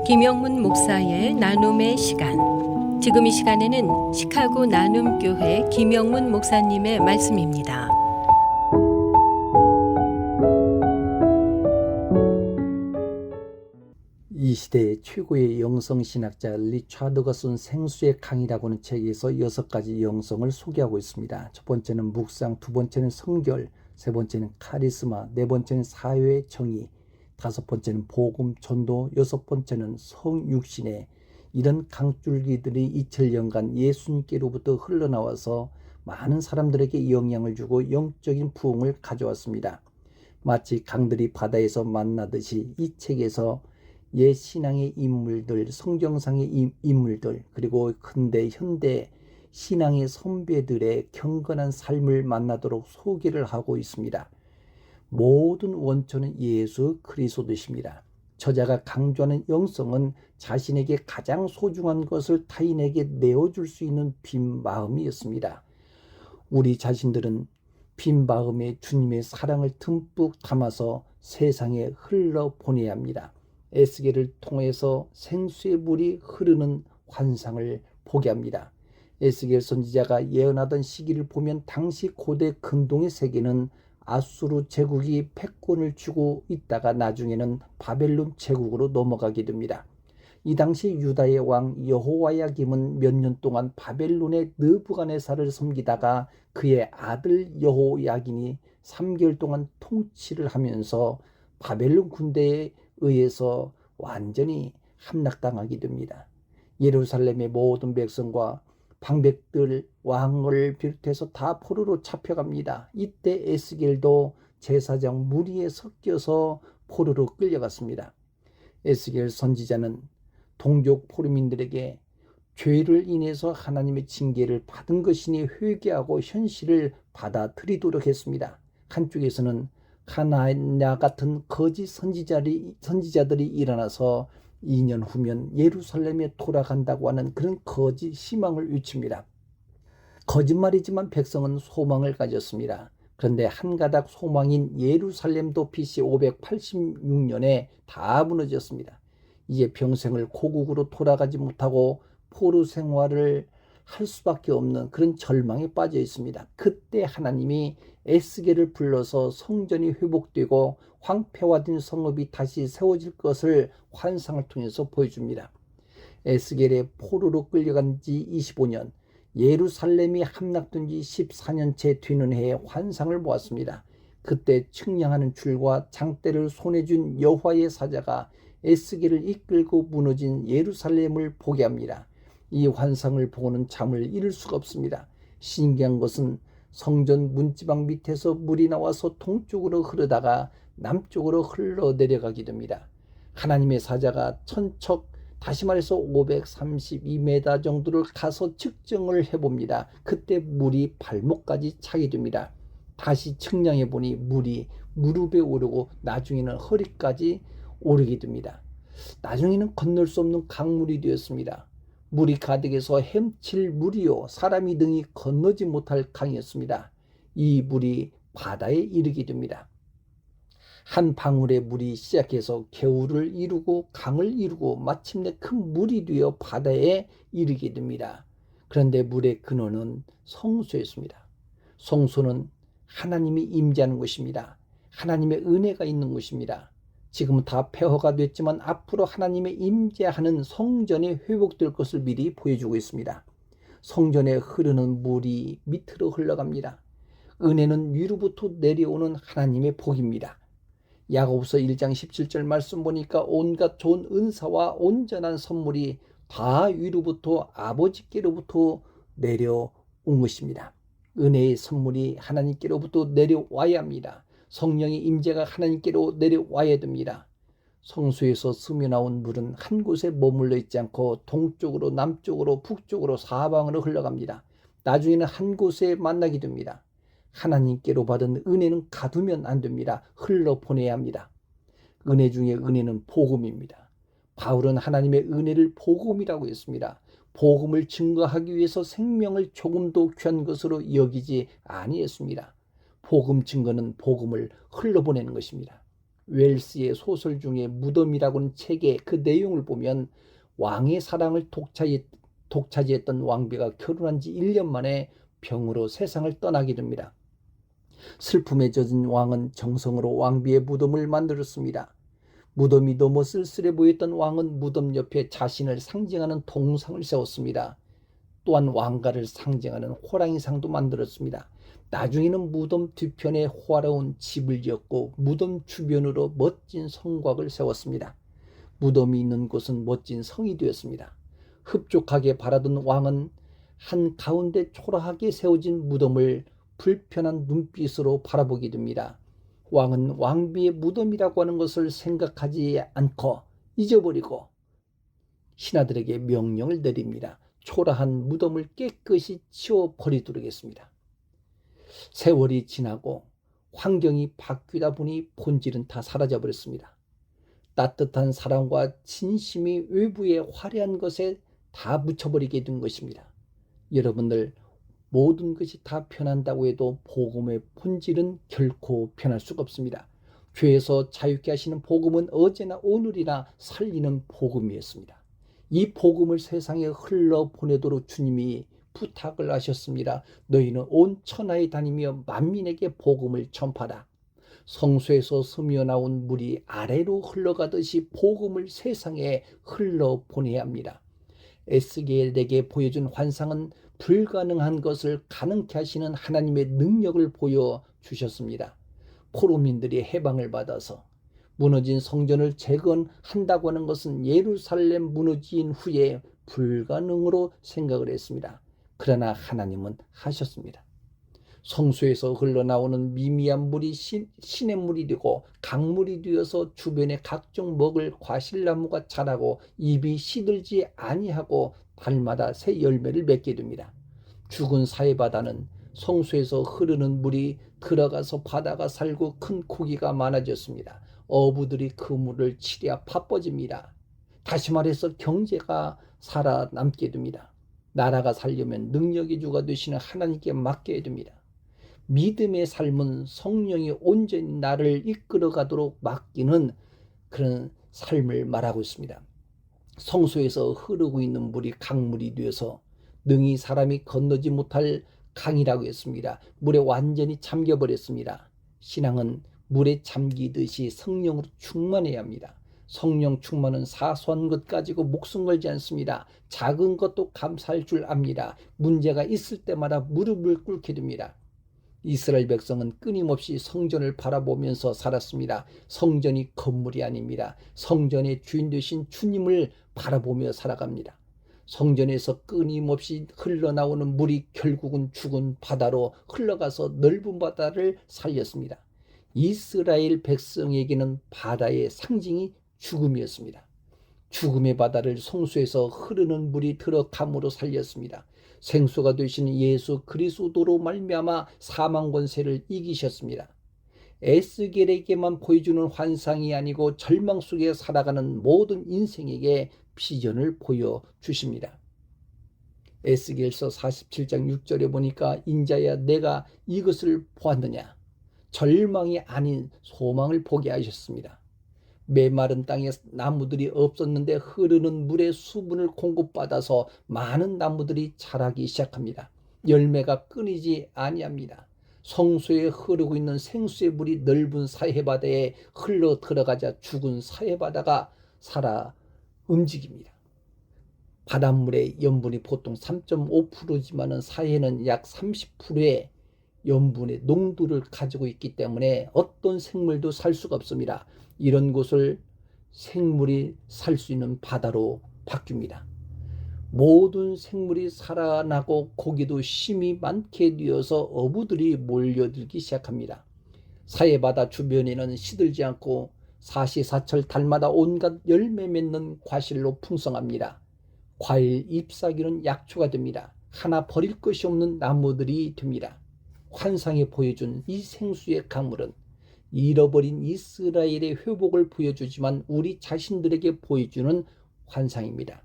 김영문 목사의 나눔의 시간. 지금 이 시간에는 시카고 나눔교회 김영문 목사님의 말씀입니다. 이 시대의 최고의 영성신학자 리차드가 쓴 생수의 강이라고 하는 책에서 6가지 영성을 소개하고 있습니다. 첫 번째는 묵상, 두 번째는 성결, 세 번째는 카리스마, 네 번째는 사회의 정의, 다섯 번째는 복음, 전도, 여섯 번째는 성육신의 이런 강줄기들이 2000년간 예수님께로부터 흘러나와서 많은 사람들에게 영향을 주고 영적인 부흥을 가져왔습니다. 마치 강들이 바다에서 만나듯이 이 책에서 옛 신앙의 인물들, 성경상의 인물들, 그리고 근대, 현대 신앙의 선배들의 경건한 삶을 만나도록 소개를 하고 있습니다. 모든 원초는 예수 그리스도이십니다. 저자가 강조하는 영성은 자신에게 가장 소중한 것을 타인에게 내어줄 수 있는 빈 마음이었습니다. 우리 자신들은 빈 마음에 주님의 사랑을 듬뿍 담아서 세상에 흘러보내야 합니다. 에스겔을 통해서 생수의 물이 흐르는 환상을 보게 합니다. 에스겔 선지자가 예언하던 시기를 보면 당시 고대 근동의 세계는 아수르 제국이 패권을 쥐고 있다가 나중에는 바벨론 제국으로 넘어가게 됩니다. 이 당시 유다의 왕 여호야김은 몇 년 동안 바벨론의 느부갓네살을 섬기다가 그의 아들 여호야긴이 3개월 동안 통치를 하면서 바벨론 군대에 의해서 완전히 함락당하게 됩니다. 예루살렘의 모든 백성과 방백들, 왕을 비롯해서 다 포로로 잡혀갑니다. 이때 에스겔도 제사장 무리에 섞여서 포로로 끌려갔습니다. 에스겔 선지자는 동족 포로민들에게 죄를 인해서 하나님의 징계를 받은 것이니 회개하고 현실을 받아들이도록 했습니다. 한쪽에서는 하나냐 같은 거짓 선지자들이 일어나서 2년 후면 예루살렘에 돌아간다고 하는 그런 거짓 희망을 외칩니다. 거짓말이지만 백성은 소망을 가졌습니다. 그런데 한 가닥 소망인 예루살렘도 BC 586년에 다 무너졌습니다. 이제 평생을 고국으로 돌아가지 못하고 포로 생활을 할 수밖에 없는 그런 절망에 빠져 있습니다. 그때 하나님이 에스겔을 불러서 성전이 회복되고 황폐화된 성읍이 다시 세워질 것을 환상을 통해서 보여줍니다. 에스겔의 포로로 끌려간 지 25년, 예루살렘이 함락된 지 14년째 되는 해에 환상을 보았습니다. 그때 측량하는 줄과 장대를 손에 쥔 여호와의 사자가 에스겔을 이끌고 무너진 예루살렘을 보게 합니다. 이 환상을 보고는 잠을 이룰 수가 없습니다. 신기한 것은 성전 문지방 밑에서 물이 나와서 동쪽으로 흐르다가 남쪽으로 흘러내려가게 됩니다. 하나님의 사자가 천척, 다시 말해서 532m 정도를 가서 측정을 해봅니다. 그때 물이 발목까지 차게 됩니다. 다시 측량해 보니 물이 무릎에 오르고 나중에는 허리까지 오르게 됩니다. 나중에는 건널 수 없는 강물이 되었습니다. 물이 가득해서 헤엄칠 물이요 사람이 등이 건너지 못할 강이었습니다. 이 물이 바다에 이르게 됩니다. 한 방울의 물이 시작해서 개울을 이루고 강을 이루고 마침내 큰 물이 되어 바다에 이르게 됩니다. 그런데 물의 근원은 성소였습니다. 성소는 하나님이 임재하는 곳입니다. 하나님의 은혜가 있는 곳입니다. 지금은 다 폐허가 됐지만 앞으로 하나님의 임재하는 성전이 회복될 것을 미리 보여주고 있습니다. 성전에 흐르는 물이 밑으로 흘러갑니다. 은혜는 위로부터 내려오는 하나님의 복입니다. 야고보서 1장 17절 말씀 보니까 온갖 좋은 은사와 온전한 선물이 다 위로부터 아버지께로부터 내려온 것입니다. 은혜의 선물이 하나님께로부터 내려와야 합니다. 성령의 임재가 하나님께로 내려와야 됩니다. 성소에서 스며나온 물은 한 곳에 머물러 있지 않고 동쪽으로 남쪽으로 북쪽으로 사방으로 흘러갑니다. 나중에는 한 곳에 만나게 됩니다. 하나님께로 받은 은혜는 가두면 안 됩니다. 흘러보내야 합니다. 은혜 중에 은혜는 복음입니다. 바울은 하나님의 은혜를 복음이라고 했습니다. 복음을 증거하기 위해서 생명을 조금도 귀한 것으로 여기지 아니했습니다. 복음 증거는 복음을 흘러보내는 것입니다. 웰스의 소설 중에 무덤이라고는 책의 그 내용을 보면 왕의 사랑을 독차지했던 왕비가 결혼한 지 1년 만에 병으로 세상을 떠나게 됩니다. 슬픔에 젖은 왕은 정성으로 왕비의 무덤을 만들었습니다. 무덤이 너무 쓸쓸해 보였던 왕은 무덤 옆에 자신을 상징하는 동상을 세웠습니다. 또한 왕가를 상징하는 호랑이상도 만들었습니다. 나중에는 무덤 뒤편에 호화로운 집을 지었고 무덤 주변으로 멋진 성곽을 세웠습니다. 무덤이 있는 곳은 멋진 성이 되었습니다. 흡족하게 바라던 왕은 한가운데 초라하게 세워진 무덤을 불편한 눈빛으로 바라보게 됩니다. 왕은 왕비의 무덤이라고 하는 것을 생각하지 않고 잊어버리고 신하들에게 명령을 내립니다. 초라한 무덤을 깨끗이 치워버리도록 했습니다. 세월이 지나고 환경이 바뀌다 보니 본질은 다 사라져버렸습니다. 따뜻한 사랑과 진심이 외부의 화려한 것에 다 묻혀버리게 된 것입니다. 여러분들, 모든 것이 다 변한다고 해도 복음의 본질은 결코 변할 수가 없습니다. 죄에서 자유케 하시는 복음은 어제나 오늘이나 살리는 복음이었습니다. 이 복음을 세상에 흘러보내도록 주님이 부탁을 하셨습니다. 너희는 온 천하에 다니며 만민에게 복음을 전파하라. 성소에서 스며 나온 물이 아래로 흘러가듯이 복음을 세상에 흘러보내야 합니다. 에스겔에게 보여준 환상은 불가능한 것을 가능케 하시는 하나님의 능력을 보여주셨습니다. 포로민들이 해방을 받아서 무너진 성전을 재건한다고 하는 것은 예루살렘 무너진 후에 불가능으로 생각을 했습니다. 그러나 하나님은 하셨습니다. 성소에서 흘러나오는 미미한 물이 시냇물이 되고 강물이 되어서 주변에 각종 먹을 과실나무가 자라고 입이 시들지 아니하고 달마다 새 열매를 맺게 됩니다. 죽은 사해바다는 성소에서 흐르는 물이 들어가서 바다가 살고 큰 고기가 많아졌습니다. 어부들이 그 물을 치랴 바빠집니다. 다시 말해서 경제가 살아남게 됩니다. 나라가 살려면 능력의 주가 되시는 하나님께 맡겨야 됩니다. 믿음의 삶은 성령이 온전히 나를 이끌어 가도록 맡기는 그런 삶을 말하고 있습니다. 성소에서 흐르고 있는 물이 강물이 되어서 능히 사람이 건너지 못할 강이라고 했습니다. 물에 완전히 잠겨버렸습니다. 신앙은 물에 잠기듯이 성령으로 충만해야 합니다. 성령 충만은 사소한 것 가지고 목숨 걸지 않습니다. 작은 것도 감사할 줄 압니다. 문제가 있을 때마다 무릎을 꿇게 됩니다. 이스라엘 백성은 끊임없이 성전을 바라보면서 살았습니다. 성전이 건물이 아닙니다. 성전의 주인 되신 주님을 바라보며 살아갑니다. 성전에서 끊임없이 흘러나오는 물이 결국은 죽은 바다로 흘러가서 넓은 바다를 살렸습니다. 이스라엘 백성에게는 바다의 상징이 죽음이었습니다. 죽음의 바다를 성소에서 흐르는 물이 들어감으로 살렸습니다. 생수가 되시는 예수 그리스도로 말미암아 사망 권세를 이기셨습니다. 에스겔에게만 보여주는 환상이 아니고 절망 속에 살아가는 모든 인생에게 비전을 보여주십니다. 에스겔서 47장 6절에 보니까 인자야 내가 이것을 보았느냐. 절망이 아닌 소망을 보게 하셨습니다. 메마른 땅에 나무들이 없었는데 흐르는 물의 수분을 공급받아서 많은 나무들이 자라기 시작합니다. 열매가 끊이지 아니합니다. 성소에 흐르고 있는 생수의 물이 넓은 사해바다에 흘러 들어가자 죽은 사해바다가 살아 움직입니다. 바닷물의 염분이 보통 3.5%지만은 사해는 약 30%의 염분의 농도를 가지고 있기 때문에 어떤 생물도 살 수가 없습니다. 이런 곳을 생물이 살 수 있는 바다로 바뀝니다. 모든 생물이 살아나고 고기도 심이 많게 되어서 어부들이 몰려들기 시작합니다. 사해바다 주변에는 시들지 않고 사시사철 달마다 온갖 열매 맺는 과실로 풍성합니다. 과일 잎사귀는 약초가 됩니다. 하나 버릴 것이 없는 나무들이 됩니다. 환상에 보여준 이 생수의 강물은 잃어버린 이스라엘의 회복을 보여주지만 우리 자신들에게 보여주는 환상입니다.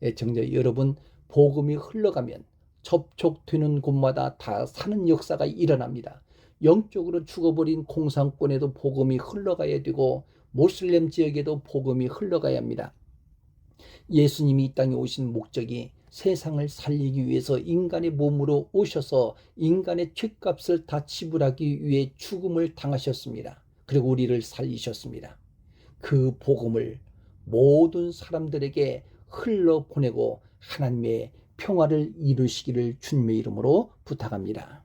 애청자 여러분, 복음이 흘러가면 접촉되는 곳마다 다 사는 역사가 일어납니다. 영적으로 죽어버린 공산권에도 복음이 흘러가야 되고 모슬렘 지역에도 복음이 흘러가야 합니다. 예수님이 이 땅에 오신 목적이 세상을 살리기 위해서 인간의 몸으로 오셔서 인간의 죄값을 다 지불하기 위해 죽음을 당하셨습니다. 그리고 우리를 살리셨습니다. 그 복음을 모든 사람들에게 흘러보내고 하나님의 평화를 이루시기를 주님의 이름으로 부탁합니다.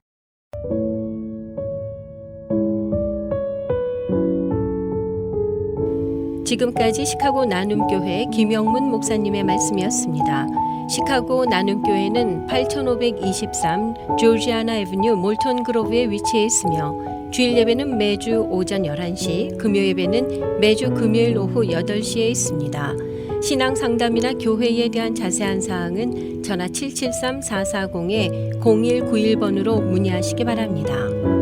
지금까지 시카고 나눔교회 김영문 목사님의 말씀이었습니다. 시카고 나눔교회는 8523 조지아나 애브뉴 몰턴 그로브에 위치해 있으며 주일 예배는 매주 오전 11시, 금요 예배는 매주 금요일 오후 8시에 있습니다. 신앙 상담이나 교회에 대한 자세한 사항은 전화 773-440-0191번으로 문의하시기 바랍니다.